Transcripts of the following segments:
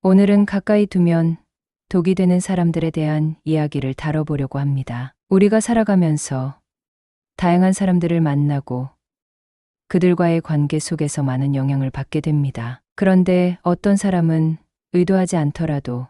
오늘은 가까이 두면 독이 되는 사람들에 대한 이야기를 다뤄보려고 합니다. 우리가 살아가면서 다양한 사람들을 만나고 그들과의 관계 속에서 많은 영향을 받게 됩니다. 그런데 어떤 사람은 의도하지 않더라도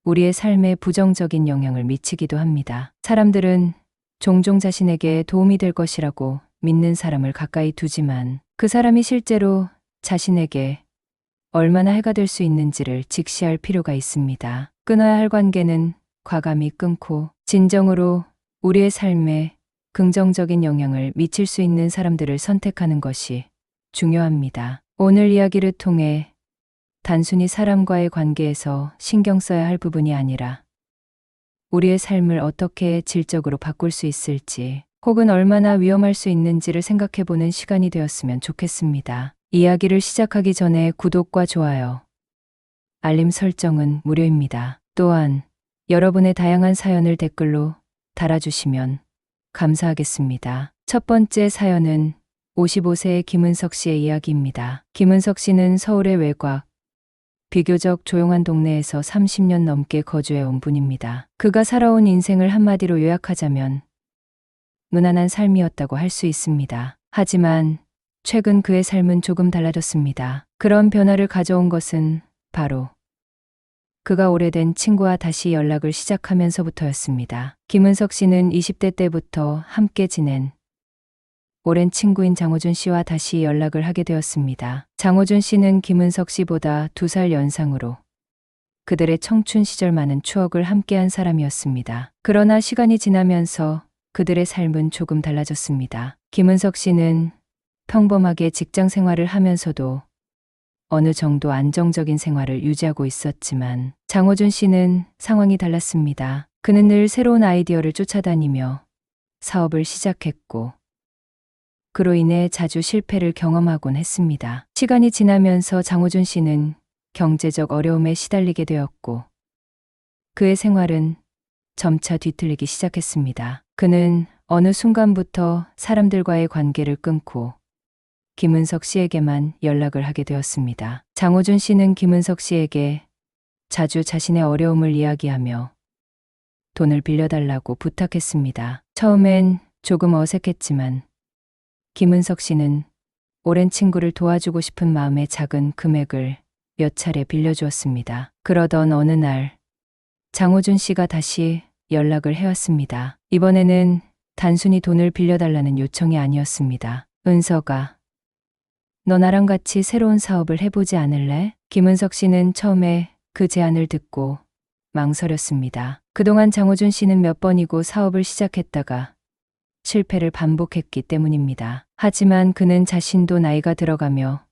우리의 삶에 부정적인 영향을 미치기도 합니다. 사람들은 종종 자신에게 도움이 될 것이라고 믿는 사람을 가까이 두지만 그 사람이 실제로 자신에게 얼마나 해가 될 수 있는지를 직시할 필요가 있습니다. 끊어야 할 관계는 과감히 끊고 진정으로 우리의 삶에 긍정적인 영향을 미칠 수 있는 사람들을 선택하는 것이 중요합니다. 오늘 이야기를 통해 단순히 사람과의 관계에서 신경 써야 할 부분이 아니라 우리의 삶을 어떻게 질적으로 바꿀 수 있을지 혹은 얼마나 위험할 수 있는지를 생각해보는 시간이 되었으면 좋겠습니다. 이야기를 시작하기 전에 구독과 좋아요, 알림 설정은 무료입니다. 또한 여러분의 다양한 사연을 댓글로 달아주시면 감사하겠습니다. 첫 번째 사연은 55세의 김은석 씨의 이야기입니다. 김은석 씨는 서울의 외곽, 비교적 조용한 동네에서 30년 넘게 거주해온 분입니다. 그가 살아온 인생을 한마디로 요약하자면 무난한 삶이었다고 할 수 있습니다. 하지만 최근 그의 삶은 조금 달라졌습니다. 그런 변화를 가져온 것은 바로 그가 오래된 친구와 다시 연락을 시작하면서부터였습니다. 김은석 씨는 20대 때부터 함께 지낸 오랜 친구인 장호준 씨와 다시 연락을 하게 되었습니다. 장호준 씨는 김은석 씨보다 2살 연상으로 그들의 청춘 시절 많은 추억을 함께한 사람이었습니다. 그러나 시간이 지나면서 그들의 삶은 조금 달라졌습니다. 김은석 씨는 평범하게 직장 생활을 하면서도 어느 정도 안정적인 생활을 유지하고 있었지만 장호준 씨는 상황이 달랐습니다. 그는 늘 새로운 아이디어를 쫓아다니며 사업을 시작했고 그로 인해 자주 실패를 경험하곤 했습니다. 시간이 지나면서 장호준 씨는 경제적 어려움에 시달리게 되었고 그의 생활은 점차 뒤틀리기 시작했습니다. 그는 어느 순간부터 사람들과의 관계를 끊고 김은석 씨에게만 연락을 하게 되었습니다. 장호준 씨는 김은석 씨에게 자주 자신의 어려움을 이야기하며 돈을 빌려달라고 부탁했습니다. 처음엔 조금 어색했지만 김은석 씨는 오랜 친구를 도와주고 싶은 마음에 작은 금액을 몇 차례 빌려주었습니다. 그러던 어느 날 장호준 씨가 다시 연락을 해왔습니다. 이번에는 단순히 돈을 빌려달라는 요청이 아니었습니다. 은석아, 너 나랑 같이 새로운 사업을 해보지 않을래? 김은석 씨는 처음에 그 제안을 듣고 망설였습니다. 그동안 장호준 씨는 몇 번이고 사업을 시작했다가 실패를 반복했기 때문입니다. 하지만 그는 자신도 나이가 들어가며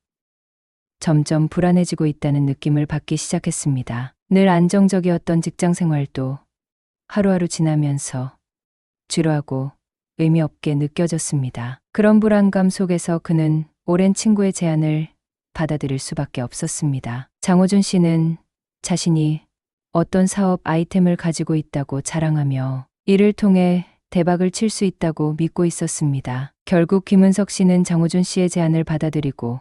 점점 불안해지고 있다는 느낌을 받기 시작했습니다. 늘 안정적이었던 직장 생활도 하루하루 지나면서 지루하고 의미 없게 느껴졌습니다. 그런 불안감 속에서 그는 오랜 친구의 제안을 받아들일 수밖에 없었습니다. 장호준 씨는 자신이 어떤 사업 아이템을 가지고 있다고 자랑하며 이를 통해 대박을 칠 수 있다고 믿고 있었습니다. 결국 김은석 씨는 장호준 씨의 제안을 받아들이고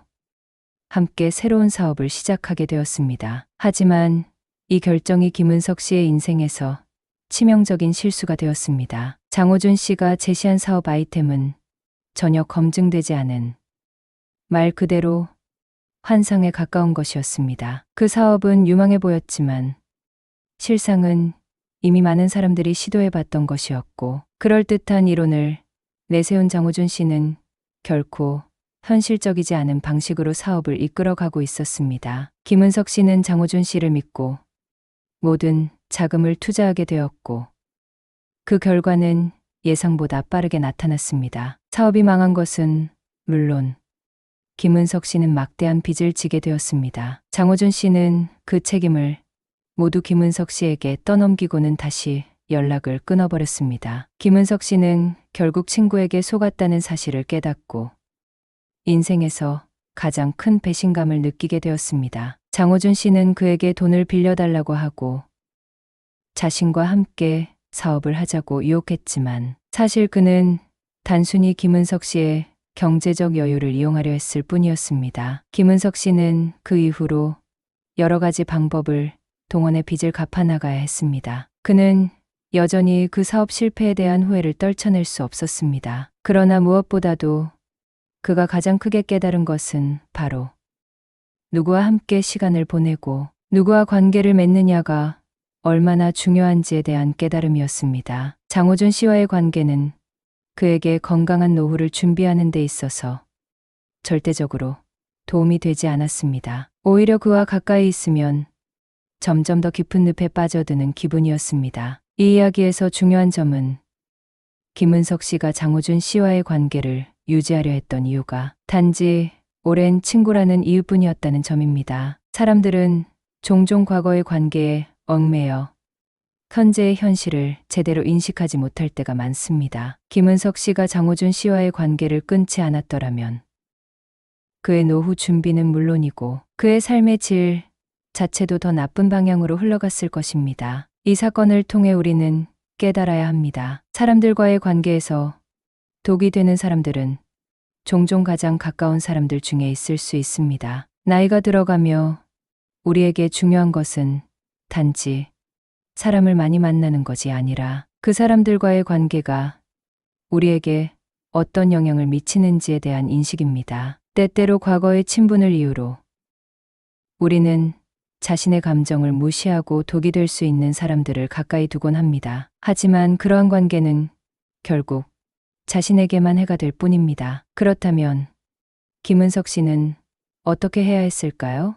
함께 새로운 사업을 시작하게 되었습니다. 하지만 이 결정이 김은석 씨의 인생에서 치명적인 실수가 되었습니다. 장호준 씨가 제시한 사업 아이템은 전혀 검증되지 않은 말 그대로 환상에 가까운 것이었습니다. 그 사업은 유망해 보였지만 실상은 이미 많은 사람들이 시도해봤던 것이었고 그럴듯한 이론을 내세운 장호준 씨는 결코 현실적이지 않은 방식으로 사업을 이끌어가고 있었습니다. 김은석 씨는 장호준 씨를 믿고 모든 자금을 투자하게 되었고 그 결과는 예상보다 빠르게 나타났습니다. 사업이 망한 것은 물론 김은석 씨는 막대한 빚을 지게 되었습니다. 장호준 씨는 그 책임을 모두 김은석 씨에게 떠넘기고는 다시 연락을 끊어버렸습니다. 김은석 씨는 결국 친구에게 속았다는 사실을 깨닫고 인생에서 가장 큰 배신감을 느끼게 되었습니다. 장호준 씨는 그에게 돈을 빌려달라고 하고 자신과 함께 사업을 하자고 유혹했지만 사실 그는 단순히 김은석 씨의 경제적 여유를 이용하려 했을 뿐이었습니다. 김은석 씨는 그 이후로 여러 가지 방법을 동원해 빚을 갚아나가야 했습니다. 그는 여전히 그 사업 실패에 대한 후회를 떨쳐낼 수 없었습니다. 그러나 무엇보다도 그가 가장 크게 깨달은 것은 바로 누구와 함께 시간을 보내고 누구와 관계를 맺느냐가 얼마나 중요한지에 대한 깨달음이었습니다. 장호준 씨와의 관계는 그에게 건강한 노후를 준비하는 데 있어서 절대적으로 도움이 되지 않았습니다. 오히려 그와 가까이 있으면 점점 더 깊은 늪에 빠져드는 기분이었습니다. 이 이야기에서 중요한 점은 김은석 씨가 장호준 씨와의 관계를 유지하려 했던 이유가 단지 오랜 친구라는 이유뿐이었다는 점입니다. 사람들은 종종 과거의 관계에 얽매여 현재의 현실을 제대로 인식하지 못할 때가 많습니다. 김은석 씨가 장호준 씨와의 관계를 끊지 않았더라면 그의 노후 준비는 물론이고 그의 삶의 질 자체도 더 나쁜 방향으로 흘러갔을 것입니다. 이 사건을 통해 우리는 깨달아야 합니다. 사람들과의 관계에서 독이 되는 사람들은 종종 가장 가까운 사람들 중에 있을 수 있습니다. 나이가 들어가며 우리에게 중요한 것은 단지 사람을 많이 만나는 것이 아니라 그 사람들과의 관계가 우리에게 어떤 영향을 미치는지에 대한 인식입니다. 때때로 과거의 친분을 이유로 우리는 자신의 감정을 무시하고 독이 될 수 있는 사람들을 가까이 두곤 합니다. 하지만 그러한 관계는 결국 자신에게만 해가 될 뿐입니다. 그렇다면 김은석 씨는 어떻게 해야 했을까요?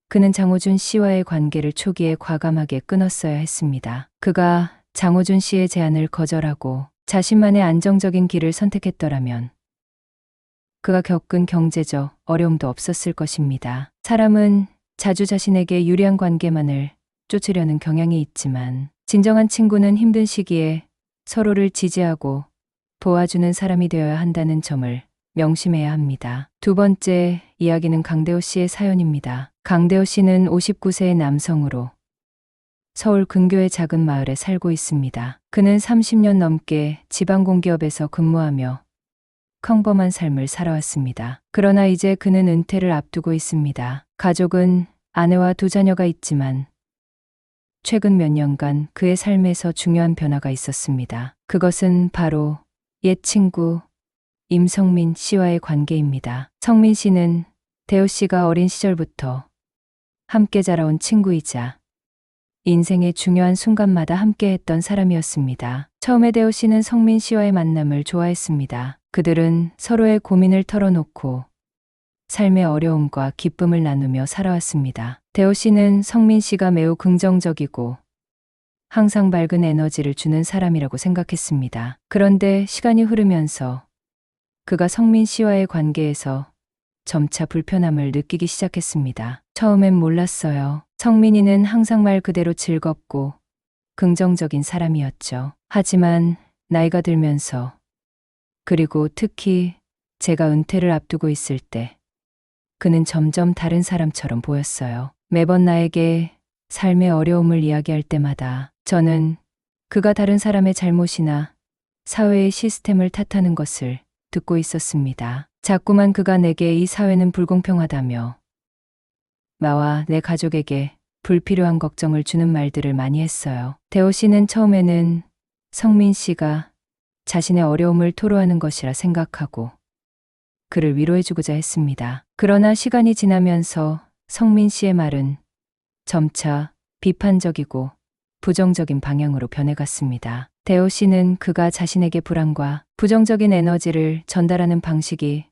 그는 장호준 씨와의 관계를 초기에 과감하게 끊었어야 했습니다. 그가 장호준 씨의 제안을 거절하고 자신만의 안정적인 길을 선택했더라면 그가 겪은 경제적 어려움도 없었을 것입니다. 사람은 자주 자신에게 유리한 관계만을 쫓으려는 경향이 있지만 진정한 친구는 힘든 시기에 서로를 지지하고 도와주는 사람이 되어야 한다는 점을 명심해야 합니다. 두 번째 이야기는 강대호 씨의 사연입니다. 강대호 씨는 59세의 남성으로 서울 근교의 작은 마을에 살고 있습니다. 그는 30년 넘게 지방공기업에서 근무하며 평범한 삶을 살아왔습니다. 그러나 이제 그는 은퇴를 앞두고 있습니다. 가족은 아내와 두 자녀가 있지만 최근 몇 년간 그의 삶에서 중요한 변화가 있었습니다. 그것은 바로 옛 친구 임성민 씨와의 관계입니다. 성민 씨는 대호 씨가 어린 시절부터 함께 자라온 친구이자 인생의 중요한 순간마다 함께 했던 사람이었습니다. 처음에 대호 씨는 성민 씨와의 만남을 좋아했습니다. 그들은 서로의 고민을 털어놓고 삶의 어려움과 기쁨을 나누며 살아왔습니다. 대호 씨는 성민 씨가 매우 긍정적이고 항상 밝은 에너지를 주는 사람이라고 생각했습니다. 그런데 시간이 흐르면서 그가 성민 씨와의 관계에서 점차 불편함을 느끼기 시작했습니다. 처음엔 몰랐어요. 성민이는 항상 말 그대로 즐겁고 긍정적인 사람이었죠. 하지만 나이가 들면서 그리고 특히 제가 은퇴를 앞두고 있을 때 그는 점점 다른 사람처럼 보였어요. 매번 나에게 삶의 어려움을 이야기할 때마다 저는 그가 다른 사람의 잘못이나 사회의 시스템을 탓하는 것을 듣고 있었습니다. 자꾸만 그가 내게 이 사회는 불공평하다며 나와 내 가족에게 불필요한 걱정을 주는 말들을 많이 했어요. 대호 씨는 처음에는 성민 씨가 자신의 어려움을 토로하는 것이라 생각하고 그를 위로해주고자 했습니다. 그러나 시간이 지나면서 성민 씨의 말은 점차 비판적이고 부정적인 방향으로 변해갔습니다. 대호 씨는 그가 자신에게 불안과 부정적인 에너지를 전달하는 방식이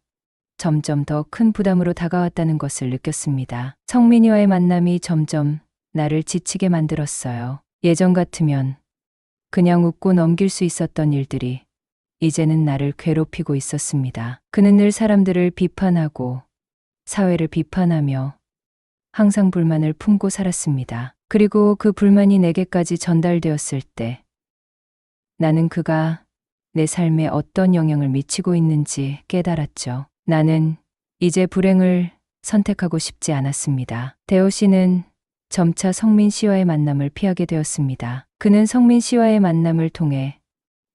점점 더 큰 부담으로 다가왔다는 것을 느꼈습니다. 성민이와의 만남이 점점 나를 지치게 만들었어요. 예전 같으면 그냥 웃고 넘길 수 있었던 일들이 이제는 나를 괴롭히고 있었습니다. 그는 늘 사람들을 비판하고 사회를 비판하며 항상 불만을 품고 살았습니다. 그리고 그 불만이 내게까지 전달되었을 때 나는 그가 내 삶에 어떤 영향을 미치고 있는지 깨달았죠. 나는 이제 불행을 선택하고 싶지 않았습니다. 대호 씨는 점차 성민 씨와의 만남을 피하게 되었습니다. 그는 성민 씨와의 만남을 통해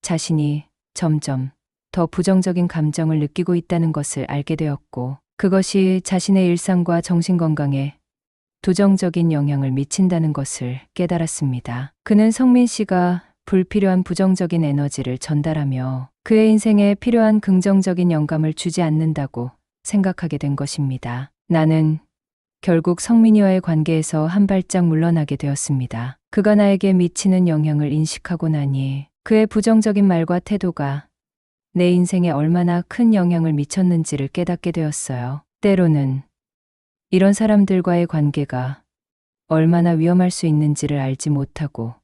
자신이 점점 더 부정적인 감정을 느끼고 있다는 것을 알게 되었고 그것이 자신의 일상과 정신건강에 부정적인 영향을 미친다는 것을 깨달았습니다. 그는 성민 씨가 불필요한 부정적인 에너지를 전달하며 그의 인생에 필요한 긍정적인 영감을 주지 않는다고 생각하게 된 것입니다. 나는 결국 성민이와의 관계에서 한 발짝 물러나게 되었습니다. 그가 나에게 미치는 영향을 인식하고 나니 그의 부정적인 말과 태도가 내 인생에 얼마나 큰 영향을 미쳤는지를 깨닫게 되었어요. 때로는 이런 사람들과의 관계가 얼마나 위험할 수 있는지를 알지 못하고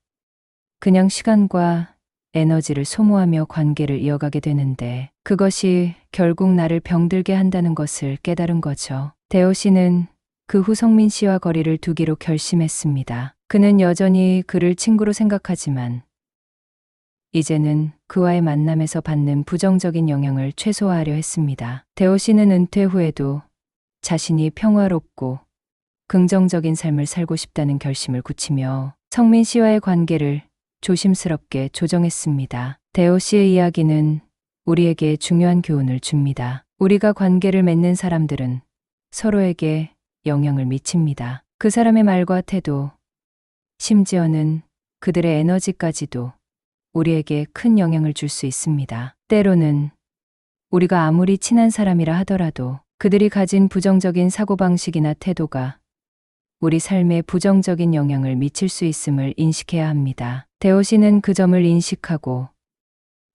그냥 시간과 에너지를 소모하며 관계를 이어가게 되는데 그것이 결국 나를 병들게 한다는 것을 깨달은 거죠. 대호 씨는 그 후 성민 씨와 거리를 두기로 결심했습니다. 그는 여전히 그를 친구로 생각하지만 이제는 그와의 만남에서 받는 부정적인 영향을 최소화하려 했습니다. 대호 씨는 은퇴 후에도 자신이 평화롭고 긍정적인 삶을 살고 싶다는 결심을 굳히며 성민 씨와의 관계를 조심스럽게 조정했습니다. 대호 씨의 이야기는 우리에게 중요한 교훈을 줍니다. 우리가 관계를 맺는 사람들은 서로에게 영향을 미칩니다. 그 사람의 말과 태도, 심지어는 그들의 에너지까지도 우리에게 큰 영향을 줄 수 있습니다. 때로는 우리가 아무리 친한 사람이라 하더라도 그들이 가진 부정적인 사고방식이나 태도가 우리 삶에 부정적인 영향을 미칠 수 있음을 인식해야 합니다. 대호 씨는 그 점을 인식하고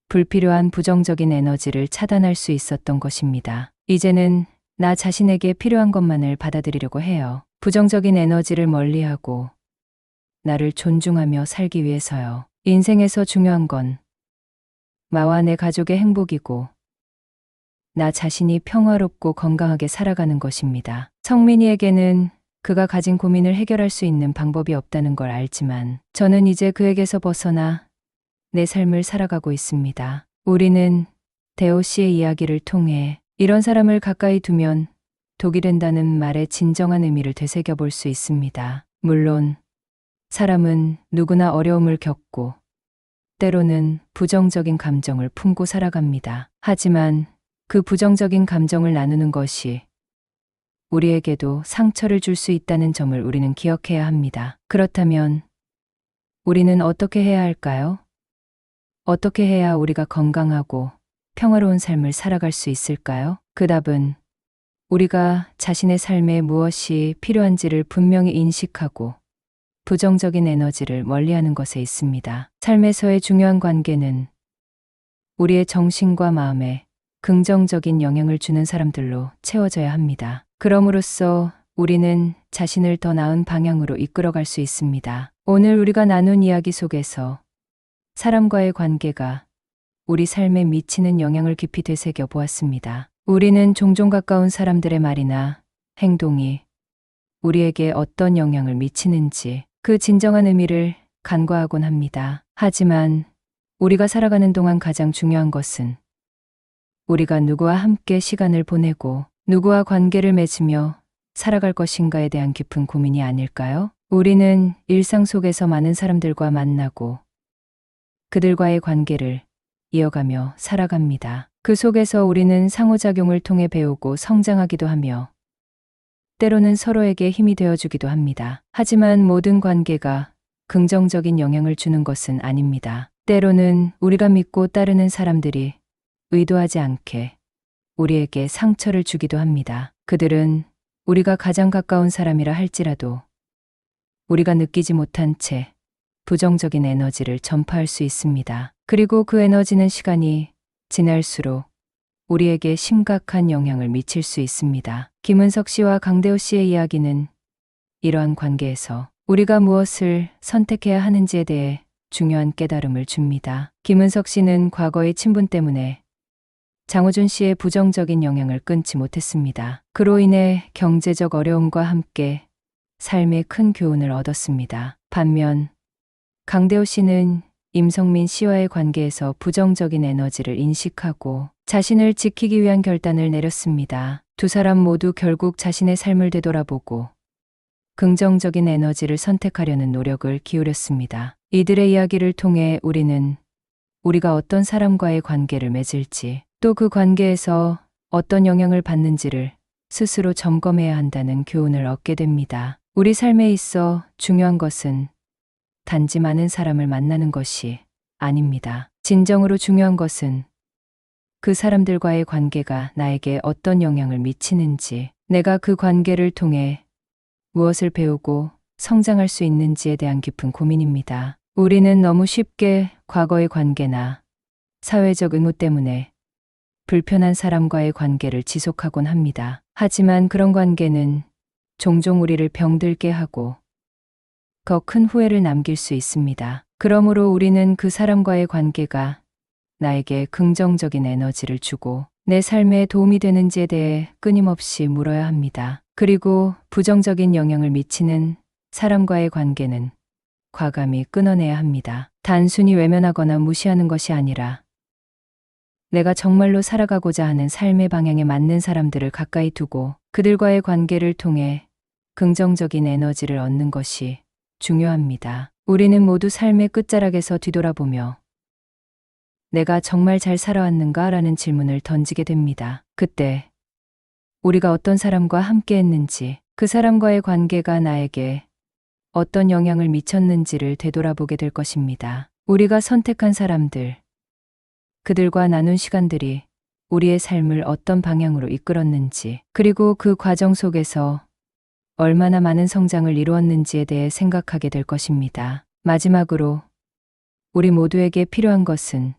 불필요한 부정적인 에너지를 차단할 수 있었던 것입니다. 이제는 나 자신에게 필요한 것만을 받아들이려고 해요. 부정적인 에너지를 멀리하고 나를 존중하며 살기 위해서요. 인생에서 중요한 건 나와 내 가족의 행복이고 나 자신이 평화롭고 건강하게 살아가는 것입니다. 성민이에게는 그가 가진 고민을 해결할 수 있는 방법이 없다는 걸 알지만 저는 이제 그에게서 벗어나 내 삶을 살아가고 있습니다. 우리는 대호 씨의 이야기를 통해 이런 사람을 가까이 두면 독이 된다는 말의 진정한 의미를 되새겨 볼 수 있습니다. 물론 사람은 누구나 어려움을 겪고 때로는 부정적인 감정을 품고 살아갑니다. 하지만 그 부정적인 감정을 나누는 것이 우리에게도 상처를 줄 수 있다는 점을 우리는 기억해야 합니다. 그렇다면 우리는 어떻게 해야 할까요? 어떻게 해야 우리가 건강하고 평화로운 삶을 살아갈 수 있을까요? 그 답은 우리가 자신의 삶에 무엇이 필요한지를 분명히 인식하고 부정적인 에너지를 멀리하는 것에 있습니다. 삶에서의 중요한 관계는 우리의 정신과 마음에 긍정적인 영향을 주는 사람들로 채워져야 합니다. 그럼으로써 우리는 자신을 더 나은 방향으로 이끌어갈 수 있습니다. 오늘 우리가 나눈 이야기 속에서 사람과의 관계가 우리 삶에 미치는 영향을 깊이 되새겨 보았습니다. 우리는 종종 가까운 사람들의 말이나 행동이 우리에게 어떤 영향을 미치는지 그 진정한 의미를 간과하곤 합니다. 하지만 우리가 살아가는 동안 가장 중요한 것은 우리가 누구와 함께 시간을 보내고 누구와 관계를 맺으며 살아갈 것인가에 대한 깊은 고민이 아닐까요? 우리는 일상 속에서 많은 사람들과 만나고 그들과의 관계를 이어가며 살아갑니다. 그 속에서 우리는 상호작용을 통해 배우고 성장하기도 하며 때로는 서로에게 힘이 되어주기도 합니다. 하지만 모든 관계가 긍정적인 영향을 주는 것은 아닙니다. 때로는 우리가 믿고 따르는 사람들이 의도하지 않게 우리에게 상처를 주기도 합니다. 그들은 우리가 가장 가까운 사람이라 할지라도 우리가 느끼지 못한 채 부정적인 에너지를 전파할 수 있습니다. 그리고 그 에너지는 시간이 지날수록 우리에게 심각한 영향을 미칠 수 있습니다. 김은석 씨와 강대호 씨의 이야기는 이러한 관계에서 우리가 무엇을 선택해야 하는지에 대해 중요한 깨달음을 줍니다. 김은석 씨는 과거의 친분 때문에 장호준 씨의 부정적인 영향을 끊지 못했습니다. 그로 인해 경제적 어려움과 함께 삶의 큰 교훈을 얻었습니다. 반면 강대호 씨는 임성민 씨와의 관계에서 부정적인 에너지를 인식하고 자신을 지키기 위한 결단을 내렸습니다. 두 사람 모두 결국 자신의 삶을 되돌아보고 긍정적인 에너지를 선택하려는 노력을 기울였습니다. 이들의 이야기를 통해 우리는 우리가 어떤 사람과의 관계를 맺을지 또 그 관계에서 어떤 영향을 받는지를 스스로 점검해야 한다는 교훈을 얻게 됩니다. 우리 삶에 있어 중요한 것은 단지 많은 사람을 만나는 것이 아닙니다. 진정으로 중요한 것은 그 사람들과의 관계가 나에게 어떤 영향을 미치는지, 내가 그 관계를 통해 무엇을 배우고 성장할 수 있는지에 대한 깊은 고민입니다. 우리는 너무 쉽게 과거의 관계나 사회적 의무 때문에 불편한 사람과의 관계를 지속하곤 합니다. 하지만 그런 관계는 종종 우리를 병들게 하고 더 큰 후회를 남길 수 있습니다. 그러므로 우리는 그 사람과의 관계가 나에게 긍정적인 에너지를 주고 내 삶에 도움이 되는지에 대해 끊임없이 물어야 합니다. 그리고 부정적인 영향을 미치는 사람과의 관계는 과감히 끊어내야 합니다. 단순히 외면하거나 무시하는 것이 아니라 내가 정말로 살아가고자 하는 삶의 방향에 맞는 사람들을 가까이 두고 그들과의 관계를 통해 긍정적인 에너지를 얻는 것이 중요합니다. 우리는 모두 삶의 끝자락에서 뒤돌아보며 내가 정말 잘 살아왔는가? 라는 질문을 던지게 됩니다. 그때 우리가 어떤 사람과 함께 했는지, 그 사람과의 관계가 나에게 어떤 영향을 미쳤는지를 되돌아보게 될 것입니다. 우리가 선택한 사람들, 그들과 나눈 시간들이 우리의 삶을 어떤 방향으로 이끌었는지, 그리고 그 과정 속에서 얼마나 많은 성장을 이루었는지에 대해 생각하게 될 것입니다. 마지막으로 우리 모두에게 필요한 것은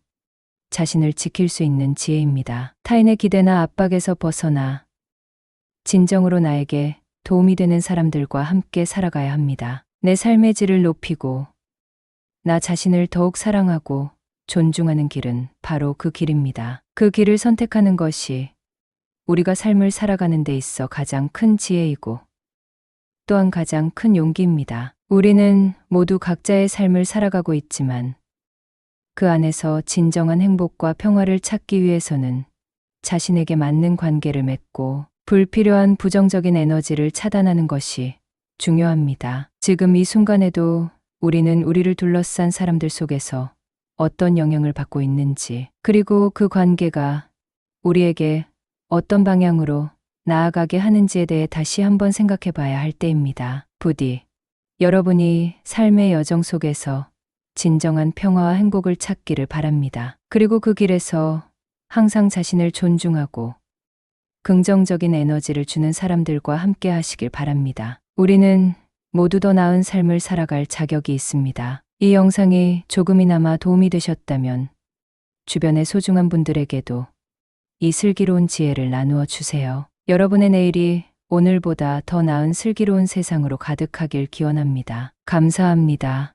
자신을 지킬 수 있는 지혜입니다. 타인의 기대나 압박에서 벗어나 진정으로 나에게 도움이 되는 사람들과 함께 살아가야 합니다. 내 삶의 질을 높이고 나 자신을 더욱 사랑하고 존중하는 길은 바로 그 길입니다. 그 길을 선택하는 것이 우리가 삶을 살아가는 데 있어 가장 큰 지혜이고 또한 가장 큰 용기입니다. 우리는 모두 각자의 삶을 살아가고 있지만 그 안에서 진정한 행복과 평화를 찾기 위해서는 자신에게 맞는 관계를 맺고 불필요한 부정적인 에너지를 차단하는 것이 중요합니다. 지금 이 순간에도 우리는 우리를 둘러싼 사람들 속에서 어떤 영향을 받고 있는지, 그리고 그 관계가 우리에게 어떤 방향으로 나아가게 하는지에 대해 다시 한번 생각해 봐야 할 때입니다. 부디 여러분이 삶의 여정 속에서 진정한 평화와 행복을 찾기를 바랍니다. 그리고 그 길에서 항상 자신을 존중하고 긍정적인 에너지를 주는 사람들과 함께 하시길 바랍니다. 우리는 모두 더 나은 삶을 살아갈 자격이 있습니다. 이 영상이 조금이나마 도움이 되셨다면 주변의 소중한 분들에게도 이 슬기로운 지혜를 나누어 주세요. 여러분의 내일이 오늘보다 더 나은 슬기로운 세상으로 가득하길 기원합니다. 감사합니다.